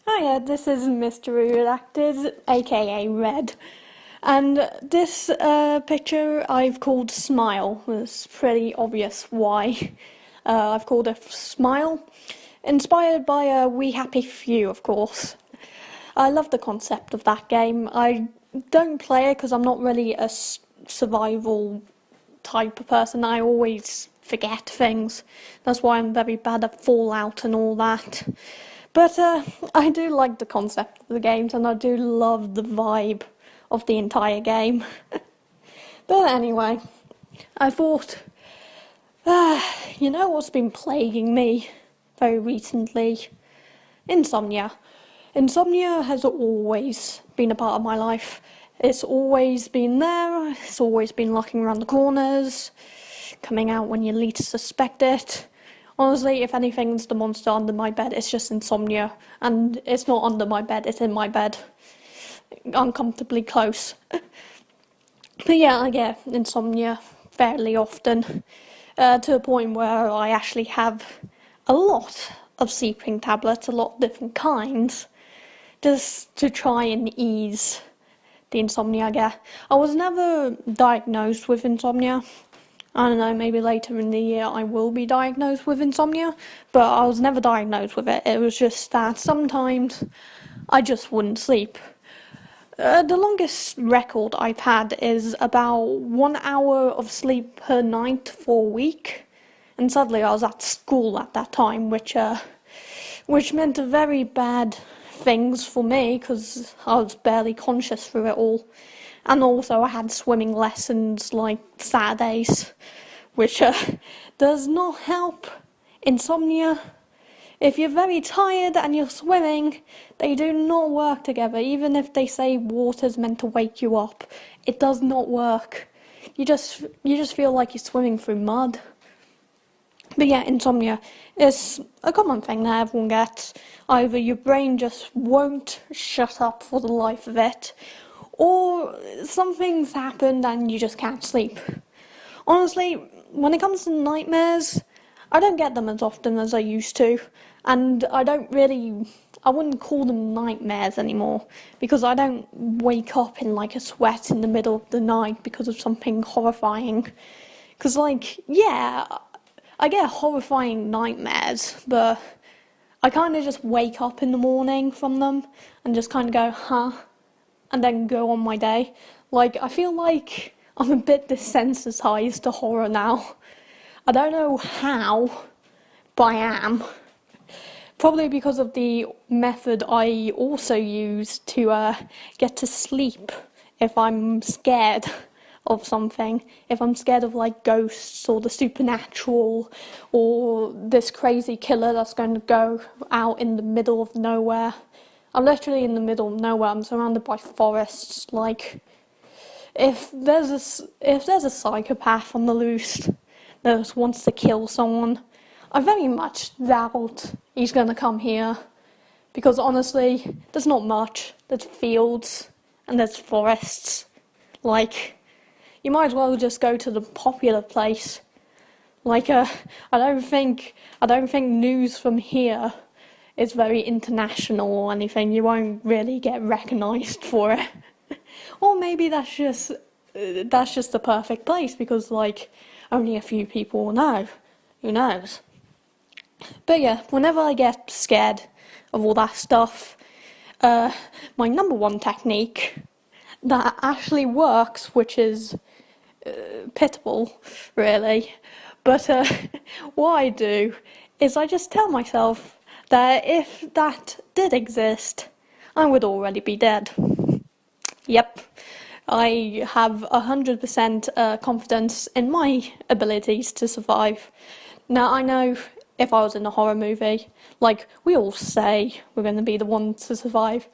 Hiya, this is Mystery Redacted, aka Red, and this picture I've called Smile. It's pretty obvious why I've called it Smile. Inspired by We Happy Few, of course. I love the concept of that game. I don't play it because I'm not really a survival type of person. I always forget things. That's why I'm very bad at Fallout and all that. But I do like the concept of the games, and I do love the vibe of the entire game. But anyway, I thought, you know what's been plaguing me very recently? Insomnia. Insomnia has always been a part of my life. It's always been there, it's always been lurking around the corners, coming out when you least suspect it. Honestly, if anything's the monster under my bed, it's just insomnia. And it's not under my bed, it's in my bed. Uncomfortably close. But yeah, I get insomnia fairly often. To a point where I actually have a lot of sleeping tablets, a lot of different kinds, just to try and ease the insomnia I get. I was never diagnosed with insomnia. I don't know, maybe later in the year I will be diagnosed with insomnia, but I was never diagnosed with it. It was just that sometimes I just wouldn't sleep. The longest record I've had is about 1 hour of sleep per night for a week, and sadly I was at school at that time, which meant very bad things for me because I was barely conscious through it all. And also I had swimming lessons like Saturdays, which does not help insomnia. If you're very tired and you're swimming, they do not work together. Even if they say water's meant to wake you up, it does not work. You just feel like you're swimming through mud. But yeah, insomnia is a common thing that everyone gets. Either your brain just won't shut up for the life of it, or something's happened and you just can't sleep. Honestly, when it comes to nightmares, I don't get them as often as I used to, and I wouldn't call them nightmares anymore, because I don't wake up in like a sweat in the middle of the night because of something horrifying. Because yeah, I get horrifying nightmares, but I kind of just wake up in the morning from them and just kind of go, huh? And then go on my day. I feel like I'm a bit desensitized to horror now. I don't know how, but I am. Probably because of the method I also use to get to sleep if I'm scared of something. If I'm scared of ghosts or the supernatural or this crazy killer that's going to go out in the middle of nowhere. I'm literally in the middle of nowhere. I'm surrounded by forests. If there's a psychopath on the loose that just wants to kill someone, I very much doubt he's gonna come here. Because honestly, there's not much. There's fields and there's forests. You might as well just go to the popular place. I don't think news from here is very international or anything. You won't really get recognised for it. Or maybe that's just the perfect place because only a few people will know. Who knows? But yeah, whenever I get scared of all that stuff, my number one technique that actually works, which is pitiable, really, but what I do is I just tell myself that if that did exist, I would already be dead. Yep, I have 100% confidence in my abilities to survive. Now, I know if I was in a horror movie, we all say we're going to be the ones to survive,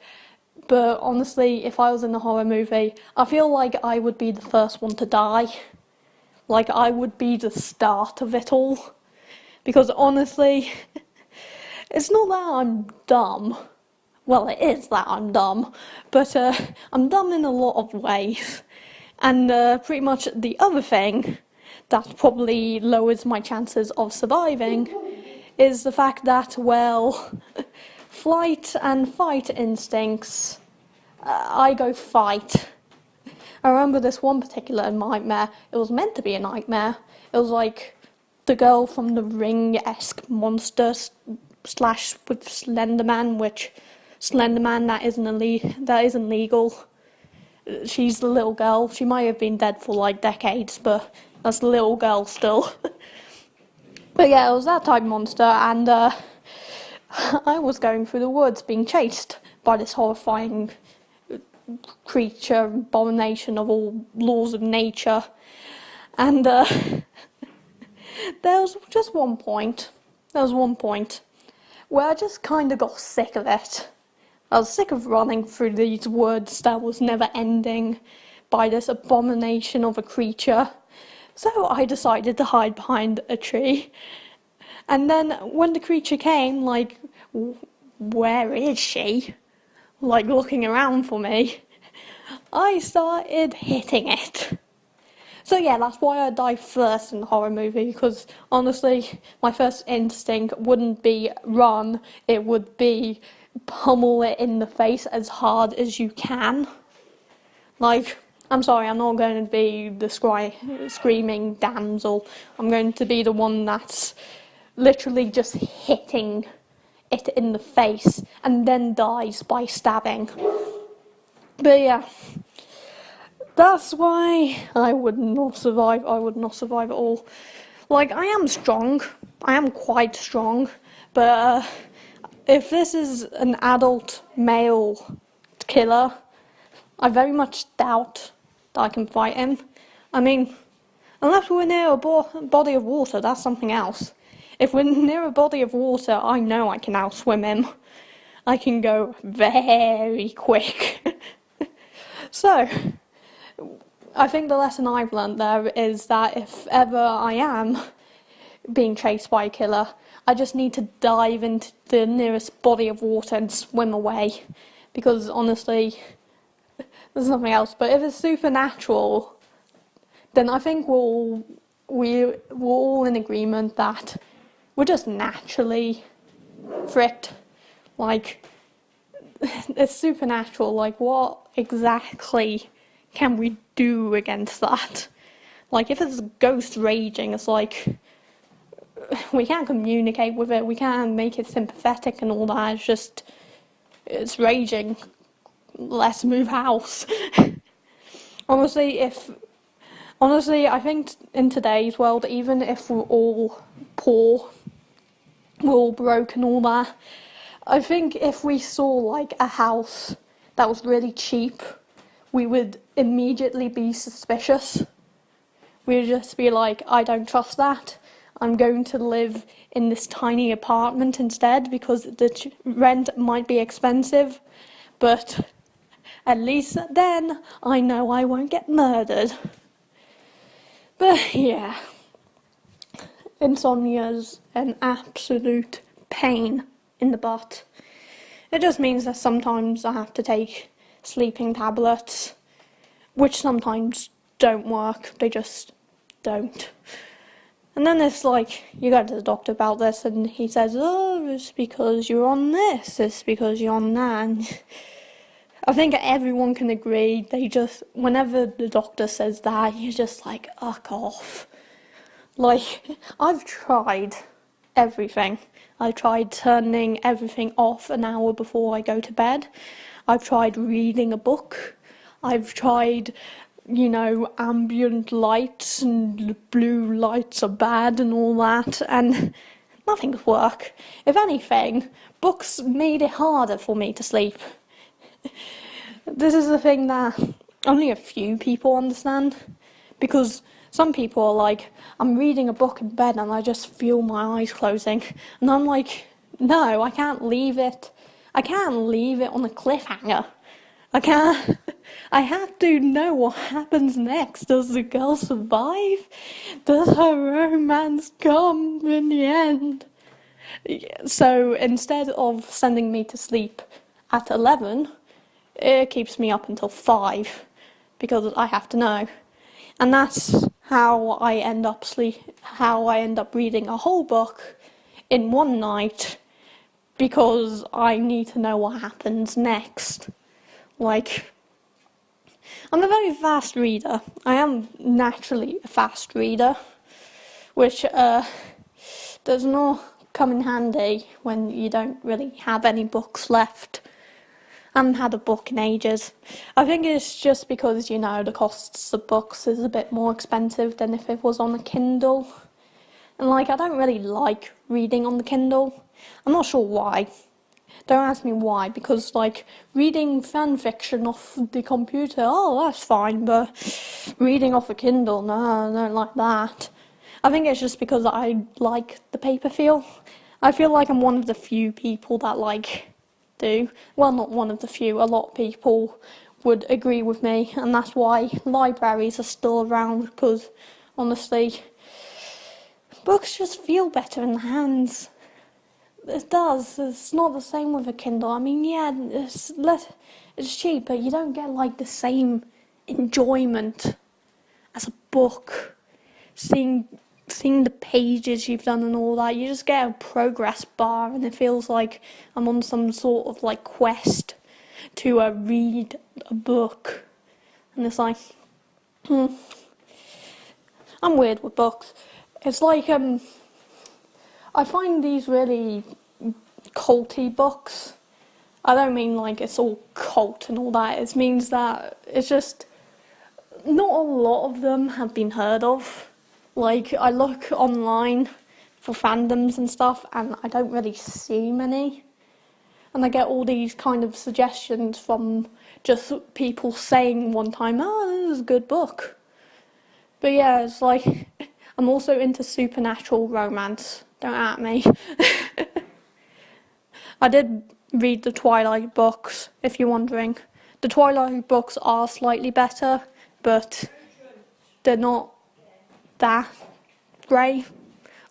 but honestly, if I was in a horror movie, I feel like I would be the first one to die. I would be the start of it all. Because honestly, it's not that I'm dumb. Well, it is that I'm dumb, but I'm dumb in a lot of ways. And pretty much the other thing that probably lowers my chances of surviving is the fact that, well, flight and fight instincts, I go fight. I remember this one particular nightmare. It was meant to be a nightmare. It was like the girl from the Ring-esque monster slash with Slenderman, which Slenderman that isn't legal. She's the little girl. She might have been dead for like decades, but that's the little girl still. But yeah, it was that type of monster, and I was going through the woods being chased by this horrifying creature, abomination of all laws of nature. And there was one point where I just kind of got sick of it. I was sick of running through these woods that was never ending by this abomination of a creature. So I decided to hide behind a tree. And then when the creature came, like, where is she? Like, looking around for me, I started hitting it. So yeah, that's why I die first in the horror movie, because honestly, my first instinct wouldn't be run, it would be pummel it in the face as hard as you can. Like, I'm sorry, I'm not going to be the screaming damsel. I'm going to be the one that's literally just hitting it in the face and then dies by stabbing. But yeah, that's why I would not survive. I would not survive at all. Like, I am strong. I am quite strong. But if this is an adult male killer, I very much doubt that I can fight him. I mean, unless we're near a body of water, that's something else. If we're near a body of water, I know I can outswim him. I can go very quick. So, I think the lesson I've learned there is that if ever I am being chased by a killer, I just need to dive into the nearest body of water and swim away. Because honestly, there's nothing else. But if it's supernatural, then I think we're all in agreement that we're just naturally fricked. Like, it's supernatural. Like, what exactly can we do against that? Like, if it's a ghost raging, it's like, we can't communicate with it, we can't make it sympathetic and all that, it's raging. Let's move house. Honestly, I think in today's world, even if we're all poor, we're all broke and all that, I think if we saw like a house that was really cheap, we would immediately be suspicious. We would just be like, I don't trust that. I'm going to live in this tiny apartment instead because the rent might be expensive, but at least then I know I won't get murdered. But yeah, insomnia's an absolute pain in the butt. It just means that sometimes I have to take sleeping tablets, which sometimes don't work, they just don't. And then it's like, you go to the doctor about this and he says, oh, it's because you're on this, it's because you're on that. And I think everyone can agree, whenever the doctor says that, you're just like, fuck off. Like, I've tried everything. I tried turning everything off an hour before I go to bed. I've tried reading a book. I've tried, ambient lights and blue lights are bad and all that, and nothing's worked. If anything, books made it harder for me to sleep. This is the thing that only a few people understand, because some people are like, I'm reading a book in bed and I just feel my eyes closing, and I'm like, no, I can't leave it on a cliffhanger. I have to know what happens next. Does the girl survive? Does her romance come in the end? So instead of sending me to sleep at 11, it keeps me up until 5, because I have to know. And that's how I end up reading a whole book in one night, because I need to know what happens next. Like, I'm a very fast reader. I am naturally a fast reader, which does not come in handy when you don't really have any books left. I haven't had a book in ages. I think it's just because, you know, the costs of books is a bit more expensive than if it was on a Kindle. And, like, I don't really like reading on the Kindle. I'm not sure why. Don't ask me why, because, like, reading fan fiction off the computer, oh, that's fine, but reading off a Kindle, no, I don't like that. I think it's just because I like the paper feel. I feel like I'm one of the few people that, like, do. Well, not one of the few, a lot of people would agree with me, and that's why libraries are still around, because, honestly, books just feel better in the hands. It does. It's not the same with a Kindle. I mean, yeah, it's cheap, but you don't get, like, the same enjoyment as a book. Seeing the pages you've done and all that, you just get a progress bar, and it feels like I'm on some sort of, like, quest to read a book. And it's like, I'm weird with books. It's like, I find these really culty books. I don't mean like it's all cult and all that. It means that it's just not a lot of them have been heard of. Like, I look online for fandoms and stuff, and I don't really see many. And I get all these kind of suggestions from just people saying one time, oh, this is a good book. But yeah, it's like, I'm also into supernatural romance. Don't at me. I did read the Twilight books, if you're wondering. The Twilight books are slightly better, but they're not that great.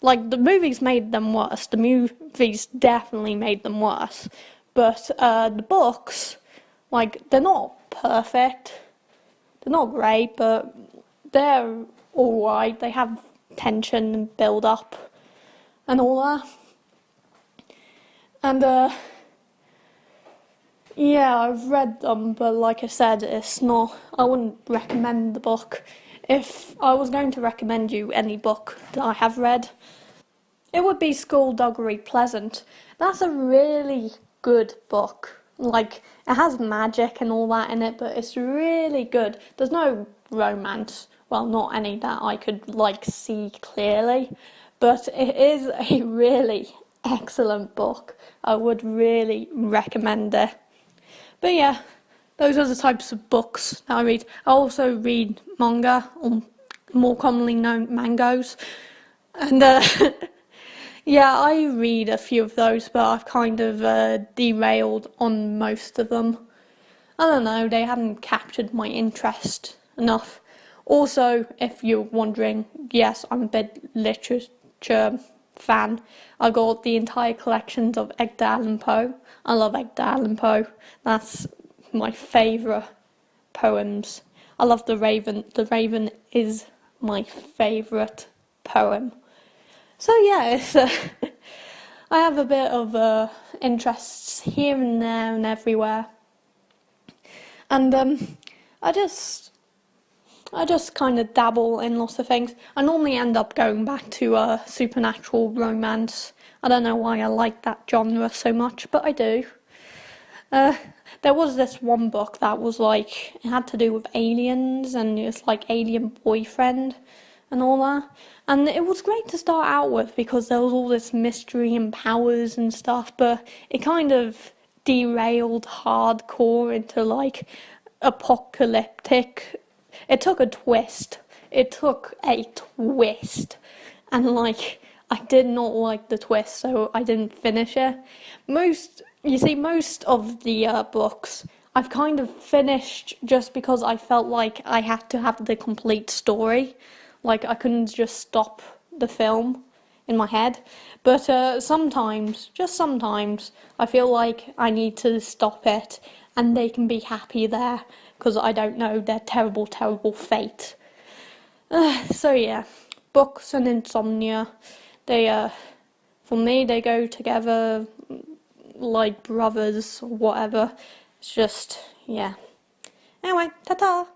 Like, the movies made them worse. The movies definitely made them worse. But the books, like, they're not perfect. They're not great, but they're alright. They have tension and build up and all that. And yeah, I've read them, but like I said, it's not, I wouldn't recommend the book. If I was going to recommend you any book that I have read, it would be Skullduggery Pleasant. That's a really good book. Like, it has magic and all that in it, but it's really good. There's no romance. Well, not any that I could, like, see clearly. But it is a really excellent book. I would really recommend it. But yeah, those are the types of books that I read. I also read manga, or more commonly known mangoes. And yeah, I read a few of those, but I've kind of derailed on most of them. I don't know, they haven't captured my interest enough. Also, if you're wondering, yes, I'm a big literature fan. I got the entire collections of Edgar Allan Poe. I love Edgar Allan Poe. That's my favourite poems. I love The Raven. The Raven is my favourite poem. So yeah, it's, I have a bit of interests here and there and everywhere. And I just kind of dabble in lots of things. I normally end up going back to supernatural romance. I don't know why I like that genre so much, but I do. There was this one book that was like, it had to do with aliens, and it's like Alien Boyfriend and all that. And it was great to start out with because there was all this mystery and powers and stuff, but it kind of derailed hardcore into like apocalyptic. It took a twist. And like, I did not like the twist, so I didn't finish it. Most of the books I've kind of finished just because I felt like I had to have the complete story. Like, I couldn't just stop the film in my head. But sometimes, just sometimes, I feel like I need to stop it and they can be happy there because I don't know their terrible, terrible fate. So yeah, books and insomnia, they, for me, they go together like brothers or whatever. It's just, yeah. Anyway, ta-ta!